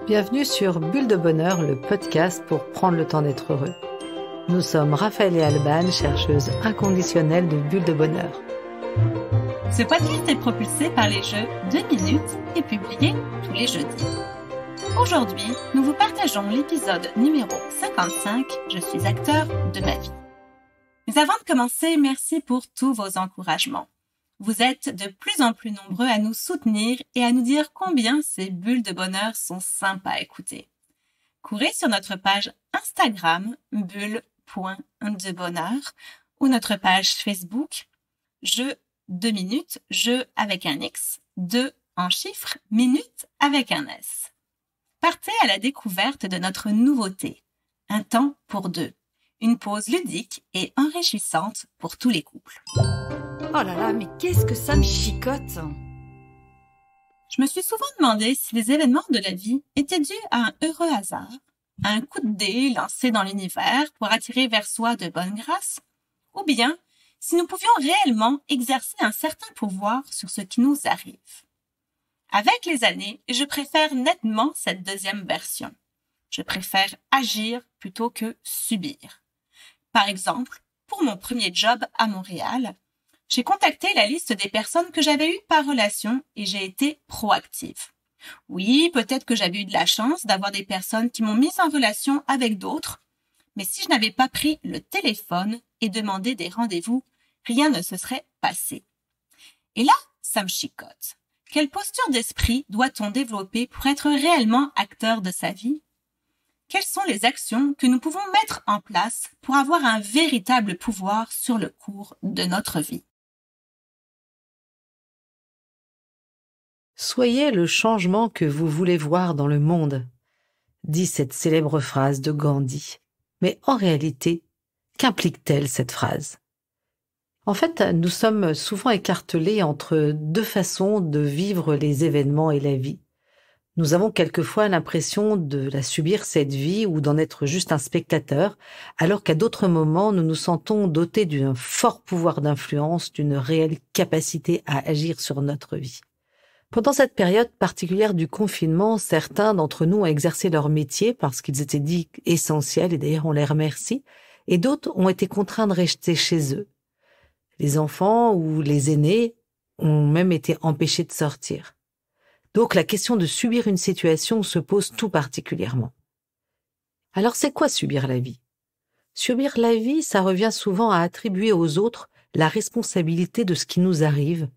Bienvenue sur Bulle de Bonheur, le podcast pour prendre le temps d'être heureux. Nous sommes Raphaël et Alban, chercheuses inconditionnelles de Bulle de Bonheur. Ce podcast est propulsé par les jeux 2 minutes et publié tous les jeudis. Aujourd'hui, nous vous partageons l'épisode numéro 55 « Je suis acteur de ma vie ». Mais avant de commencer, merci pour tous vos encouragements. Vous êtes de plus en plus nombreux à nous soutenir et à nous dire combien ces bulles de bonheur sont sympas à écouter. Courez sur notre page Instagram bulle.debonheur ou notre page Facebook Jeux 2 minutes, jeu avec un X, 2 en chiffres, minutes avec un S. Partez à la découverte de notre nouveauté, un temps pour deux, une pause ludique et enrichissante pour tous les couples. Oh là là, mais qu'est-ce que ça me chicote! Je me suis souvent demandé si les événements de la vie étaient dus à un heureux hasard, à un coup de dé lancé dans l'univers pour attirer vers soi de bonnes grâces, ou bien si nous pouvions réellement exercer un certain pouvoir sur ce qui nous arrive. Avec les années, je préfère nettement cette deuxième version. Je préfère agir plutôt que subir. Par exemple, pour mon premier job à Montréal, j'ai contacté la liste des personnes que j'avais eues par relation et j'ai été proactive. Oui, peut-être que j'avais eu de la chance d'avoir des personnes qui m'ont mise en relation avec d'autres, mais si je n'avais pas pris le téléphone et demandé des rendez-vous, rien ne se serait passé. Et là, ça me chicote. Quelle posture d'esprit doit-on développer pour être réellement acteur de sa vie? Quelles sont les actions que nous pouvons mettre en place pour avoir un véritable pouvoir sur le cours de notre vie? Soyez le changement que vous voulez voir dans le monde, dit cette célèbre phrase de Gandhi. Mais en réalité, qu'implique-t-elle cette phrase? En fait, nous sommes souvent écartelés entre deux façons de vivre les événements et la vie. Nous avons quelquefois l'impression de la subir cette vie ou d'en être juste un spectateur, alors qu'à d'autres moments, nous nous sentons dotés d'un fort pouvoir d'influence, d'une réelle capacité à agir sur notre vie. Pendant cette période particulière du confinement, certains d'entre nous ont exercé leur métier parce qu'ils étaient dits essentiels, et d'ailleurs on les remercie, et d'autres ont été contraints de rester chez eux. Les enfants ou les aînés ont même été empêchés de sortir. Donc la question de subir une situation se pose tout particulièrement. Alors c'est quoi subir la vie? Subir la vie, ça revient souvent à attribuer aux autres la responsabilité de ce qui nous arrive,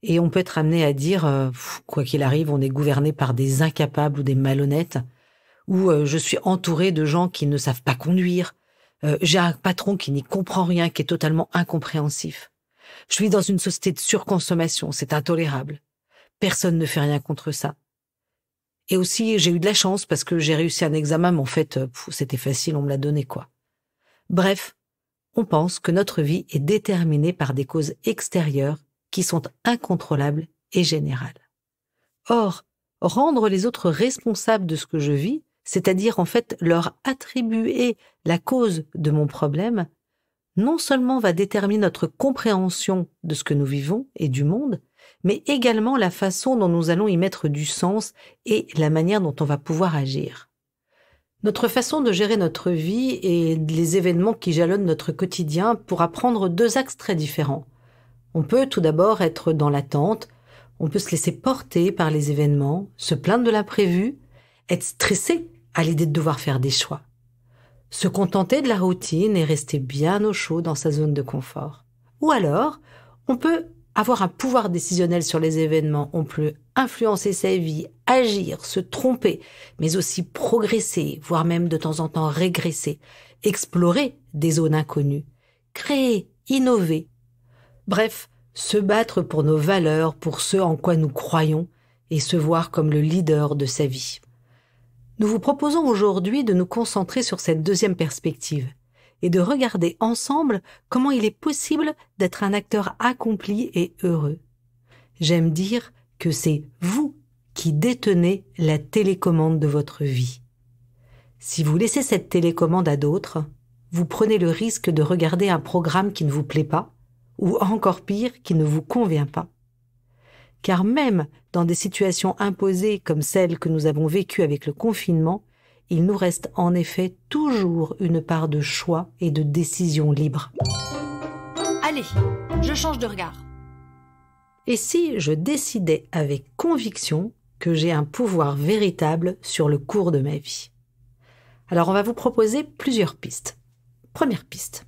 et on peut être amené à dire quoi qu'il arrive, on est gouverné par des incapables ou des malhonnêtes, ou je suis entouré de gens qui ne savent pas conduire, j'ai un patron qui n'y comprend rien, qui est totalement incompréhensif. Je vis dans une société de surconsommation, c'est intolérable. Personne ne fait rien contre ça. Et aussi, j'ai eu de la chance parce que j'ai réussi un examen, mais en fait, c'était facile, on me l'a donné, quoi. Bref, on pense que notre vie est déterminée par des causes extérieures qui sont incontrôlables et générales. Or, rendre les autres responsables de ce que je vis, c'est-à-dire en fait leur attribuer la cause de mon problème, non seulement va déterminer notre compréhension de ce que nous vivons et du monde, mais également la façon dont nous allons y mettre du sens et la manière dont on va pouvoir agir. Notre façon de gérer notre vie et les événements qui jalonnent notre quotidien pourra prendre deux axes très différents. On peut tout d'abord être dans l'attente, on peut se laisser porter par les événements, se plaindre de l'imprévu, être stressé à l'idée de devoir faire des choix. Se contenter de la routine et rester bien au chaud dans sa zone de confort. Ou alors, on peut avoir un pouvoir décisionnel sur les événements, on peut influencer sa vie, agir, se tromper, mais aussi progresser, voire même de temps en temps régresser, explorer des zones inconnues, créer, innover. Bref, se battre pour nos valeurs, pour ce en quoi nous croyons, et se voir comme le leader de sa vie. Nous vous proposons aujourd'hui de nous concentrer sur cette deuxième perspective et de regarder ensemble comment il est possible d'être un acteur accompli et heureux. J'aime dire que c'est vous qui détenez la télécommande de votre vie. Si vous laissez cette télécommande à d'autres, vous prenez le risque de regarder un programme qui ne vous plaît pas, ou encore pire, qui ne vous convient pas. car même dans des situations imposées comme celles que nous avons vécues avec le confinement, il nous reste en effet toujours une part de choix et de décision libre. Allez, je change de regard. Et si je décidais avec conviction que j'ai un pouvoir véritable sur le cours de ma vie? Alors on va vous proposer plusieurs pistes. Première piste,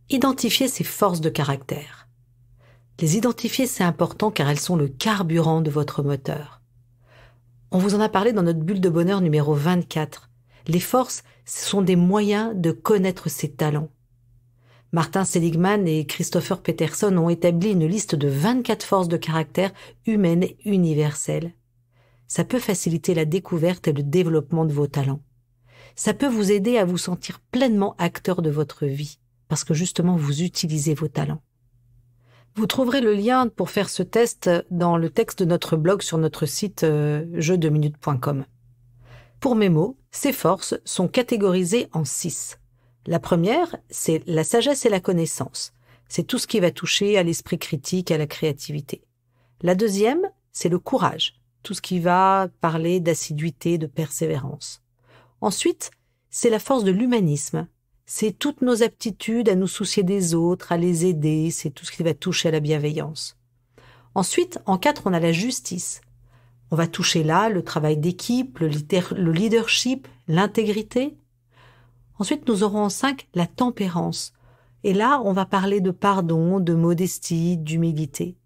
identifier ses forces de caractère. Les identifier, c'est important car elles sont le carburant de votre moteur. On vous en a parlé dans notre bulle de bonheur numéro 24. Les forces, ce sont des moyens de connaître ses talents. Martin Seligman et Christopher Peterson ont établi une liste de 24 forces de caractère humaines et universelles. Ça peut faciliter la découverte et le développement de vos talents. Ça peut vous aider à vous sentir pleinement acteur de votre vie, parce que justement vous utilisez vos talents. Vous trouverez le lien pour faire ce test dans le texte de notre blog sur notre site jeu2minutes.com. Pour mes mots, ces forces sont catégorisées en 6. La première, c'est la sagesse et la connaissance. C'est tout ce qui va toucher à l'esprit critique, à la créativité. La deuxième, c'est le courage. Tout ce qui va parler d'assiduité, de persévérance. Ensuite, c'est la force de l'humanisme. C'est toutes nos aptitudes à nous soucier des autres, à les aider, c'est tout ce qui va toucher à la bienveillance. Ensuite, en 4, on a la justice. On va toucher là le travail d'équipe, le leadership, l'intégrité. Ensuite, nous aurons en 5 la tempérance. Et là, on va parler de pardon, de modestie, d'humilité.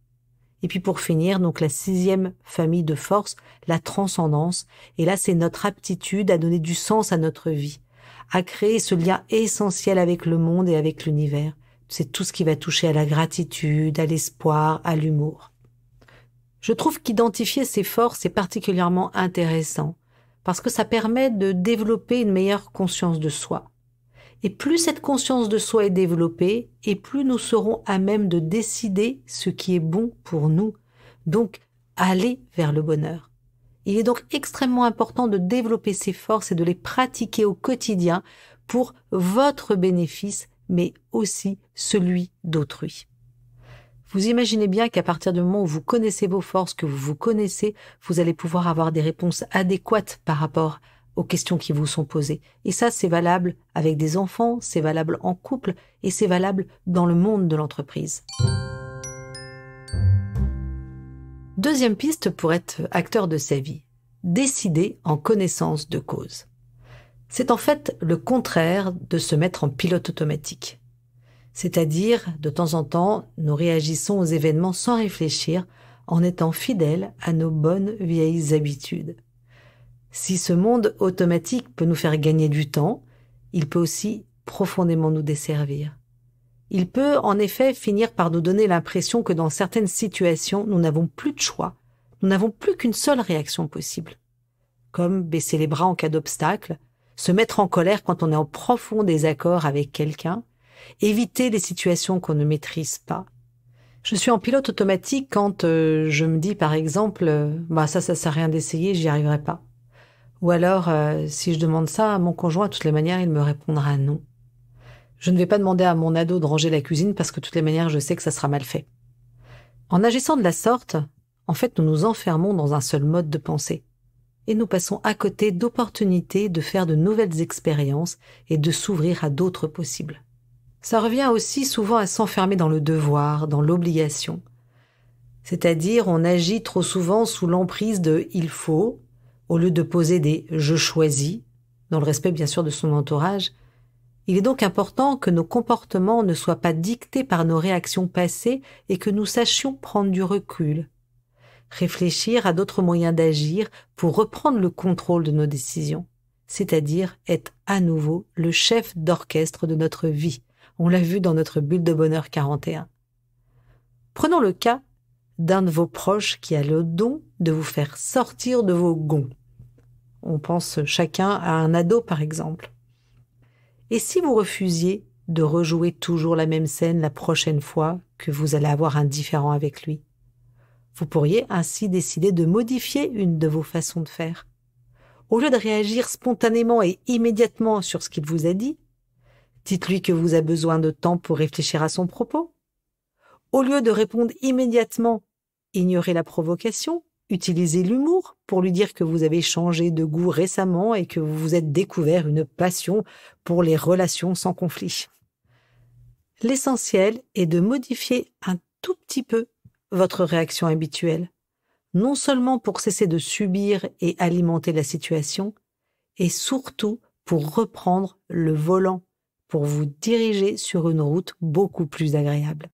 Et puis pour finir, donc la 6e famille de forces, la transcendance. Et là, c'est notre aptitude à donner du sens à notre vie, à créer ce lien essentiel avec le monde et avec l'univers. C'est tout ce qui va toucher à la gratitude, à l'espoir, à l'humour. Je trouve qu'identifier ces forces est particulièrement intéressant, parce que ça permet de développer une meilleure conscience de soi. Et plus cette conscience de soi est développée, et plus nous serons à même de décider ce qui est bon pour nous, donc aller vers le bonheur. Il est donc extrêmement important de développer ces forces et de les pratiquer au quotidien pour votre bénéfice, mais aussi celui d'autrui. Vous imaginez bien qu'à partir du moment où vous connaissez vos forces, que vous vous connaissez, vous allez pouvoir avoir des réponses adéquates par rapport aux questions qui vous sont posées. Et ça, c'est valable avec des enfants, c'est valable en couple et c'est valable dans le monde de l'entreprise. Deuxième piste pour être acteur de sa vie. Décider en connaissance de cause. C'est en fait le contraire de se mettre en pilote automatique. C'est-à-dire, de temps en temps, nous réagissons aux événements sans réfléchir en étant fidèles à nos bonnes vieilles habitudes. Si ce monde automatique peut nous faire gagner du temps, il peut aussi profondément nous desservir. Il peut en effet finir par nous donner l'impression que dans certaines situations, nous n'avons plus de choix, nous n'avons plus qu'une seule réaction possible. Comme baisser les bras en cas d'obstacle, se mettre en colère quand on est en profond désaccord avec quelqu'un, éviter les situations qu'on ne maîtrise pas. Je suis en pilote automatique quand je me dis par exemple ça sert à rien d'essayer, j'y arriverai pas. Ou alors si je demande ça à mon conjoint, de toutes les manières, il me répondra non. Je ne vais pas demander à mon ado de ranger la cuisine parce que de toutes les manières, je sais que ça sera mal fait. En agissant de la sorte, en fait, nous nous enfermons dans un seul mode de pensée. Et nous passons à côté d'opportunités de faire de nouvelles expériences et de s'ouvrir à d'autres possibles. Ça revient aussi souvent à s'enfermer dans le devoir, dans l'obligation. C'est-à-dire, on agit trop souvent sous l'emprise de « il faut », au lieu de poser des « je choisis », dans le respect bien sûr de son entourage. Il est donc important que nos comportements ne soient pas dictés par nos réactions passées et que nous sachions prendre du recul. Réfléchir à d'autres moyens d'agir pour reprendre le contrôle de nos décisions, c'est-à-dire être à nouveau le chef d'orchestre de notre vie. On l'a vu dans notre bulle de bonheur 41. Prenons le cas d'un de vos proches qui a le don de vous faire sortir de vos gonds. On pense chacun à un ado par exemple. Et si vous refusiez de rejouer toujours la même scène la prochaine fois que vous allez avoir un différend avec lui? Vous pourriez ainsi décider de modifier une de vos façons de faire. Au lieu de réagir spontanément et immédiatement sur ce qu'il vous a dit, dites-lui que vous avez besoin de temps pour réfléchir à son propos. Au lieu de répondre immédiatement, ignorez la provocation, utilisez l'humour pour lui dire que vous avez changé de goût récemment et que vous vous êtes découvert une passion pour les relations sans conflit. L'essentiel est de modifier un tout petit peu votre réaction habituelle, non seulement pour cesser de subir et alimenter la situation, et surtout pour reprendre le volant, pour vous diriger sur une route beaucoup plus agréable.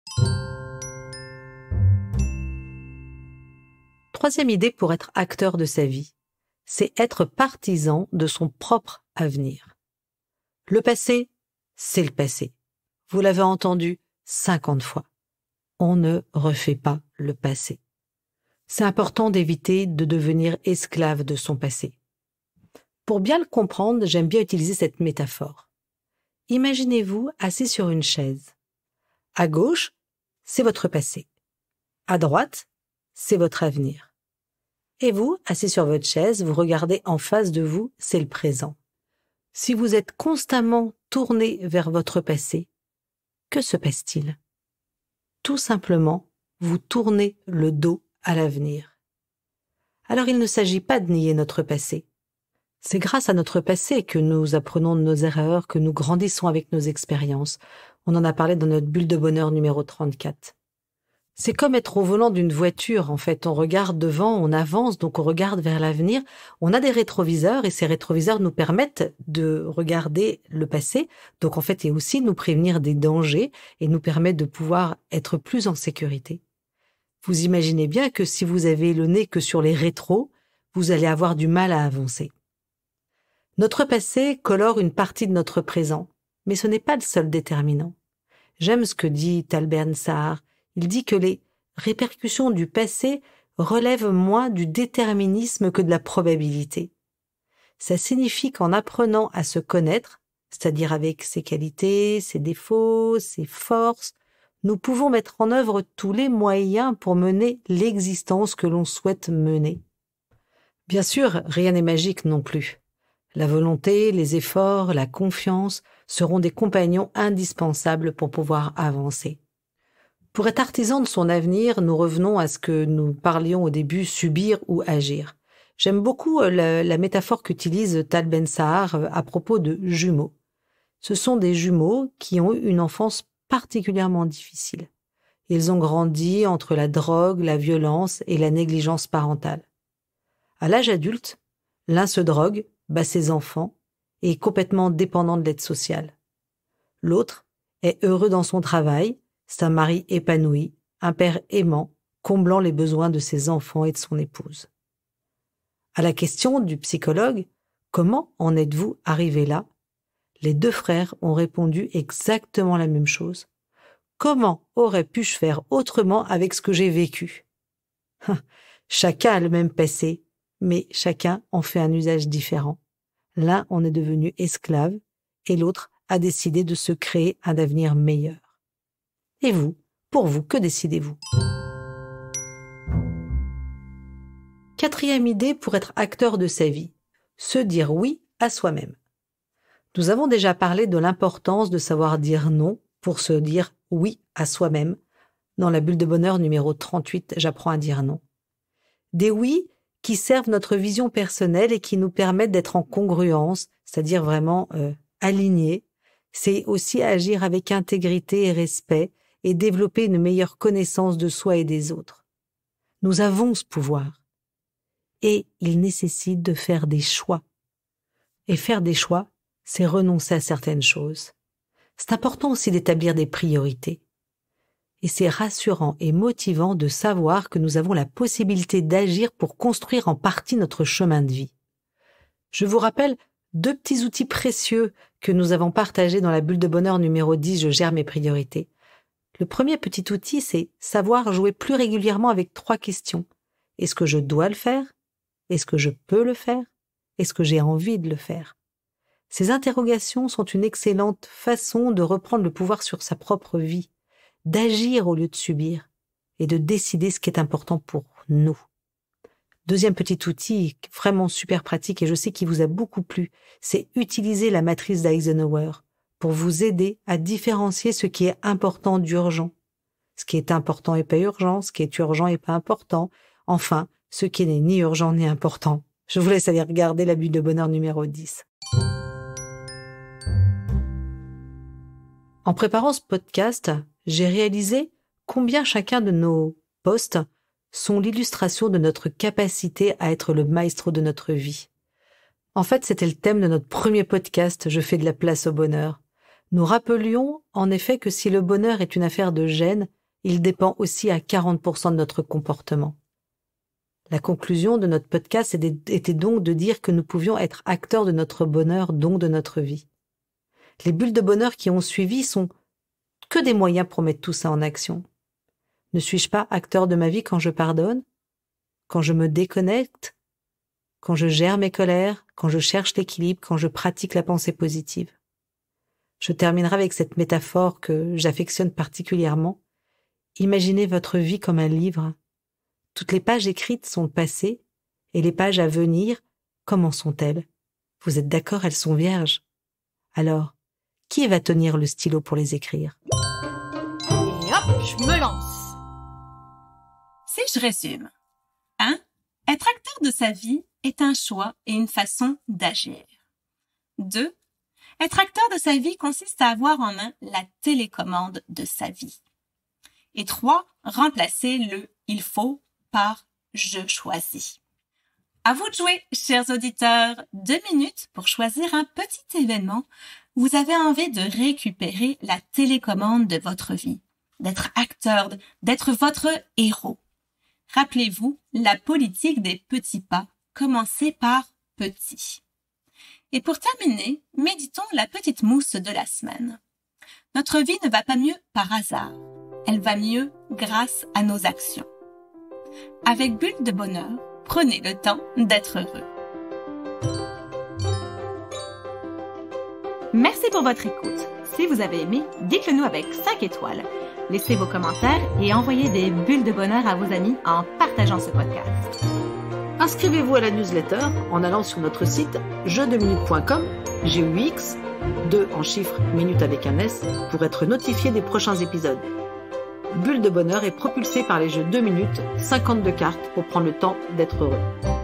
Troisième idée pour être acteur de sa vie, c'est être partisan de son propre avenir. Le passé, c'est le passé. Vous l'avez entendu 50 fois. On ne refait pas le passé. C'est important d'éviter de devenir esclave de son passé. Pour bien le comprendre, j'aime bien utiliser cette métaphore. Imaginez-vous assis sur une chaise. À gauche, c'est votre passé. À droite, c'est votre avenir. Et vous, assis sur votre chaise, vous regardez en face de vous, c'est le présent. Si vous êtes constamment tourné vers votre passé, que se passe-t-il? Tout simplement, vous tournez le dos à l'avenir. Alors il ne s'agit pas de nier notre passé. C'est grâce à notre passé que nous apprenons de nos erreurs, que nous grandissons avec nos expériences. On en a parlé dans notre bulle de bonheur numéro 34. C'est comme être au volant d'une voiture, en fait. On regarde devant, on avance, donc on regarde vers l'avenir. On a des rétroviseurs et ces rétroviseurs nous permettent de regarder le passé. Donc en fait, et aussi nous prévenir des dangers et nous permettent de pouvoir être plus en sécurité. Vous imaginez bien que si vous avez le nez que sur les rétros, vous allez avoir du mal à avancer. Notre passé colore une partie de notre présent, mais ce n'est pas le seul déterminant. J'aime ce que dit Tal Ben-Sahar. Il dit que les répercussions du passé relèvent moins du déterminisme que de la probabilité. Ça signifie qu'en apprenant à se connaître, c'est-à-dire avec ses qualités, ses défauts, ses forces, nous pouvons mettre en œuvre tous les moyens pour mener l'existence que l'on souhaite mener. Bien sûr, rien n'est magique non plus. La volonté, les efforts, la confiance seront des compagnons indispensables pour pouvoir avancer. Pour être artisan de son avenir, nous revenons à ce que nous parlions au début, subir ou agir. J'aime beaucoup la métaphore qu'utilise Tal Ben-Sahar à propos de jumeaux. Ce sont des jumeaux qui ont eu une enfance particulièrement difficile. Ils ont grandi entre la drogue, la violence et la négligence parentale. À l'âge adulte, l'un se drogue, bat ses enfants et est complètement dépendant de l'aide sociale. L'autre est heureux dans son travail, c'est un mari épanoui, un père aimant, comblant les besoins de ses enfants et de son épouse. À la question du psychologue « Comment en êtes-vous arrivé là ?» les deux frères ont répondu exactement la même chose. « Comment aurais-pu-je faire autrement avec ce que j'ai vécu ?» Chacun a le même passé, mais chacun en fait un usage différent. L'un en est devenu esclave et l'autre a décidé de se créer un avenir meilleur. Et vous, pour vous, que décidez-vous? Quatrième idée pour être acteur de sa vie, se dire oui à soi-même. Nous avons déjà parlé de l'importance de savoir dire non pour se dire oui à soi-même. Dans la bulle de bonheur numéro 38, j'apprends à dire non. Des oui qui servent notre vision personnelle et qui nous permettent d'être en congruence, c'est-à-dire vraiment alignés. C'est aussi agir avec intégrité et respect et développer une meilleure connaissance de soi et des autres. Nous avons ce pouvoir. Et il nécessite de faire des choix. Et faire des choix, c'est renoncer à certaines choses. C'est important aussi d'établir des priorités. Et c'est rassurant et motivant de savoir que nous avons la possibilité d'agir pour construire en partie notre chemin de vie. Je vous rappelle 2 petits outils précieux que nous avons partagés dans la bulle de bonheur numéro 10, je gère mes priorités. Le premier petit outil, c'est savoir jouer plus régulièrement avec 3 questions. Est-ce que je dois le faire? Est-ce que je peux le faire? Est-ce que j'ai envie de le faire? Ces interrogations sont une excellente façon de reprendre le pouvoir sur sa propre vie, d'agir au lieu de subir et de décider ce qui est important pour nous. Deuxième petit outil, vraiment super pratique et je sais qu'il vous a beaucoup plu, c'est utiliser la matrice d'Eisenhower pour vous aider à différencier ce qui est important d'urgent. Ce qui est important et pas urgent, ce qui est urgent et pas important. Enfin, ce qui n'est ni urgent ni important. Je vous laisse aller regarder la bulle de bonheur numéro 10. En préparant ce podcast, j'ai réalisé combien chacun de nos posts sont l'illustration de notre capacité à être le maestro de notre vie. En fait, c'était le thème de notre premier podcast « Je fais de la place au bonheur ». Nous rappelions en effet que si le bonheur est une affaire de gènes, il dépend aussi à 40% de notre comportement. La conclusion de notre podcast était donc de dire que nous pouvions être acteurs de notre bonheur, donc de notre vie. Les bulles de bonheur qui ont suivi sont que des moyens pour mettre tout ça en action. Ne suis-je pas acteur de ma vie quand je pardonne, quand je me déconnecte, quand je gère mes colères, quand je cherche l'équilibre, quand je pratique la pensée positive? Je terminerai avec cette métaphore que j'affectionne particulièrement. Imaginez votre vie comme un livre. Toutes les pages écrites sont le passé, et les pages à venir, comment sont-elles? Vous êtes d'accord, elles sont vierges. Alors, qui va tenir le stylo pour les écrire? Et hop, je me lance. Si je résume. 1. Être acteur de sa vie est un choix et une façon d'agir. 2. Être acteur de sa vie consiste à avoir en main la télécommande de sa vie. Et 3. Remplacer le « il faut » par « je choisis ». À vous de jouer, chers auditeurs. 2 minutes pour choisir un petit événement où vous avez envie de récupérer la télécommande de votre vie, d'être acteur, d'être votre héros. Rappelez-vous la politique des petits pas, commencez par petit. Et pour terminer, méditons la petite mousse de la semaine. Notre vie ne va pas mieux par hasard, elle va mieux grâce à nos actions. Avec Bulle de bonheur, prenez le temps d'être heureux. Merci pour votre écoute. Si vous avez aimé, dites-le nous avec 5 étoiles. Laissez vos commentaires et envoyez des bulles de bonheur à vos amis en partageant ce podcast. Inscrivez-vous à la newsletter en allant sur notre site jeu2minutes.com, GUX, 2 en chiffres, minutes avec un S, pour être notifié des prochains épisodes. Bulle de bonheur est propulsé par les jeux 2 minutes, 52 cartes pour prendre le temps d'être heureux.